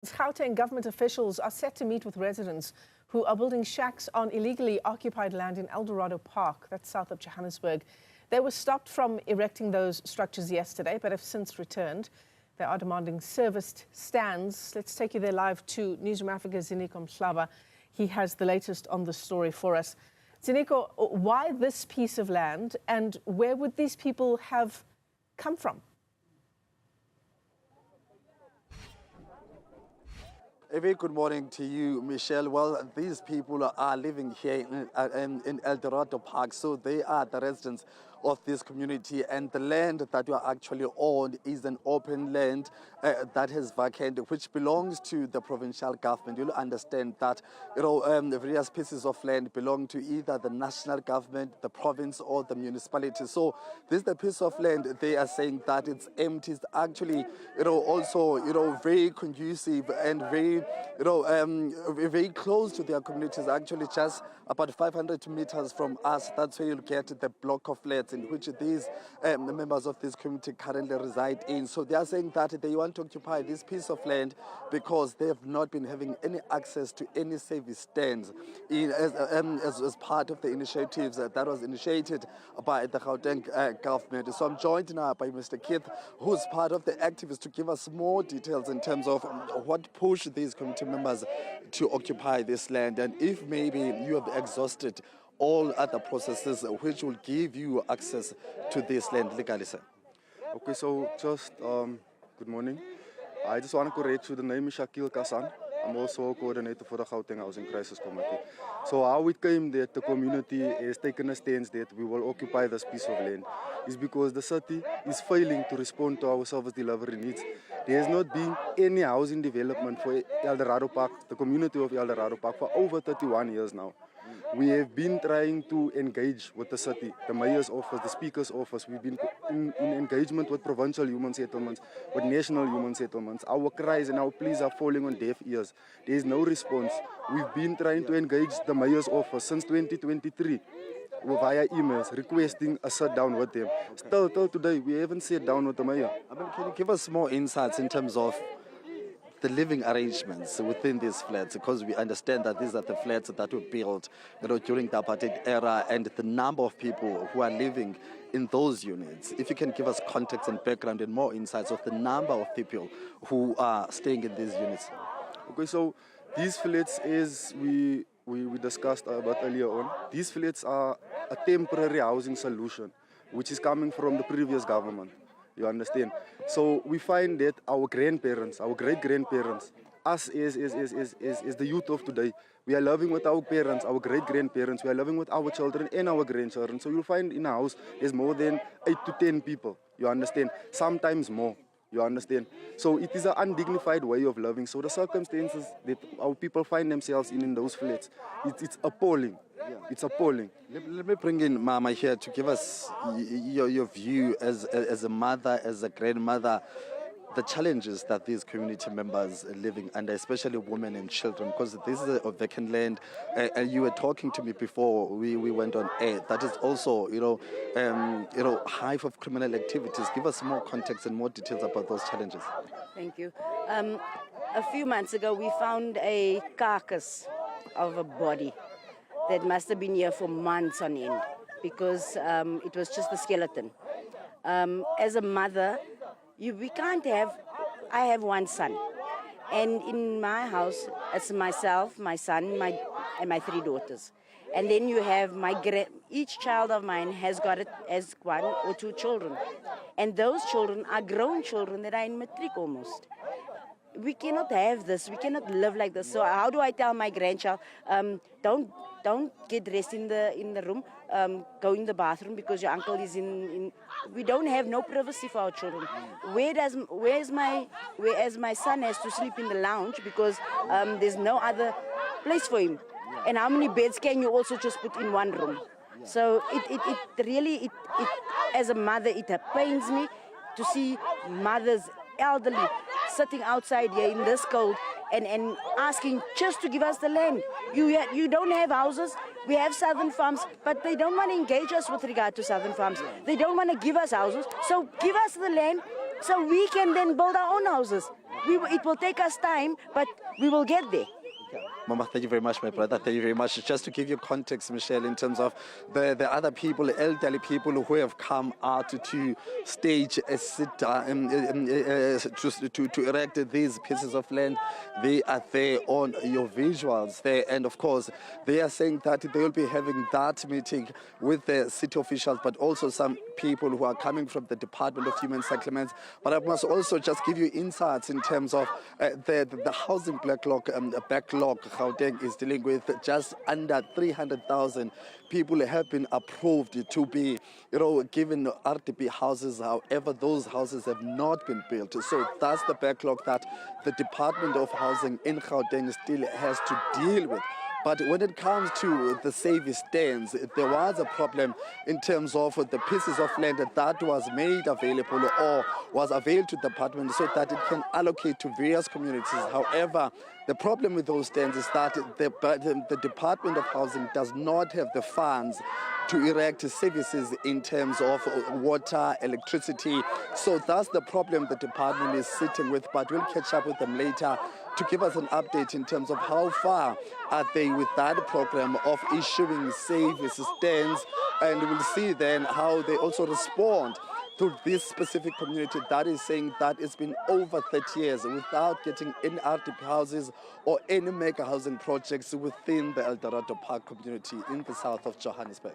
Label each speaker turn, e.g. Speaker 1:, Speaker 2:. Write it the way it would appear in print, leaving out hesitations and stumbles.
Speaker 1: Gauteng government officials are set to meet with residents who are building shacks on illegally occupied land in Eldorado Park, that's south of Johannesburg. They were stopped from erecting those structures yesterday, but have since returned. They are demanding serviced stands. Let's take you there live to Newsroom Africa's Ziniko Mhlaba. He has the latest on the story for us. Ziniko, why this piece of land and where would these people have come from?
Speaker 2: A very good morning to you, Michelle. Well, these people are living here in Eldorado Park, so they are the residents of this community, and the land that you are actually on is an open land that is vacant, which belongs to the provincial government. You'll understand that the various pieces of land belong to either the national government, the province, or the municipality. So this is the piece of land they are saying that it's empty. It's actually also very conducive and very very close to their communities. Actually, just about 500 meters from us, that's where you'll get the block of flats in which these members of this community currently reside in. So they are saying that they want to occupy this piece of land because they have not been having any access to any service stands as part of the initiatives that was initiated by the Gauteng government. So I'm joined now by Mr. Keith, who's part of the activists, to give us more details in terms of what pushed these community members to occupy this land, and if maybe you have exhausted all other processes which will give you access to this land legally, sir.
Speaker 3: Okay, so just good morning. I just want to correct you. The name is Shakil Kasan. I'm also a coordinator for the Gauteng Housing Crisis Committee. So how it came that the community has taken a stance that we will occupy this piece of land is because the city is failing to respond to our service delivery needs. There has not been any housing development for Eldorado Park, the community of Eldorado Park, for over 31 years now. We have been trying to engage with the city, the mayor's office, the speaker's office. We've been in engagement with provincial human settlements, with national human settlements. Our cries and our pleas are falling on deaf ears. There is no response. We've been trying to engage the mayor's office since 2023 via emails requesting a sit down with them. Still till today, we haven't sat down with the mayor.
Speaker 2: I mean, can you give us more insights in terms of the living arrangements within these flats, because we understand that these are the flats that were built during the apartheid era, and the number of people who are living in those units. If you can give us context and background and more insights of the number of people who are staying in these units.
Speaker 3: Okay, so these flats, as we discussed about earlier on, these flats are a temporary housing solution which is coming from the previous government. You understand? So we find that our grandparents, our great-grandparents, us as the youth of today, we are living with our parents, our great-grandparents, we are living with our children and our grandchildren. So you'll find in a house there's more than 8 to 10 people, you understand? Sometimes more, you understand? So it is an undignified way of living. So the circumstances that our people find themselves in those flats, it's appalling. Yeah. It's appalling.
Speaker 2: Let me bring in Mama here to give us your view as a mother, as a grandmother, the challenges that these community members are living under, especially women and children, because this is a vacant land. And you were talking to me before we went on air. That is also, hive of criminal activities. Give us more context and more details about those challenges.
Speaker 4: Thank you. A few months ago, we found a carcass of a body that must have been here for months on end because it was just a skeleton. As a mother, I have one son. And in my house, it's myself, my son, and my 3 daughters. And then you have each child of mine has one or 2 children. And those children are grown children that are in matric almost. We cannot have this. We cannot live like this. So how do I tell my grandchild, don't get dressed in the room, go in the bathroom because your uncle is in. We don't have no privacy for our children. Whereas my son has to sleep in the lounge because there's no other place for him. And how many beds can you also just put in one room? So it really, as a mother, it pains me to see mothers, elderly, sitting outside here in this cold and asking just to give us the land. You don't have houses. We have southern farms, but they don't want to engage us with regard to southern farms. They don't want to give us houses. So give us the land so we can then build our own houses. it will take us time, but we will get there.
Speaker 2: Mama, thank you very much, my brother. Thank you very much. Just to give you context, Michelle, in terms of the other people, elderly people who have come out to stage a to erect these pieces of land, they are there on your visuals there. And of course, they are saying that they will be having that meeting with the city officials, but also some people who are coming from the Department of Human Settlements. But I must also just give you insights in terms of the housing backlog. Gauteng is dealing with just under 300,000 people have been approved to be, given RDP houses. However, those houses have not been built. So that's the backlog that the Department of Housing in Gauteng still has to deal with. But when it comes to the service stands, there was a problem in terms of the pieces of land that was made available or was available to the department so that it can allocate to various communities. However, the problem with those stands is that the Department of Housing does not have the funds to erect services in terms of water, electricity. So that's the problem the department is sitting with, but we'll catch up with them later to give us an update in terms of how far are they with that program of issuing service stands, and we'll see then how they also respond to this specific community that is saying that it's been over 30 years without getting any RDP houses or any mega housing projects within the Eldorado Park community in the south of Johannesburg.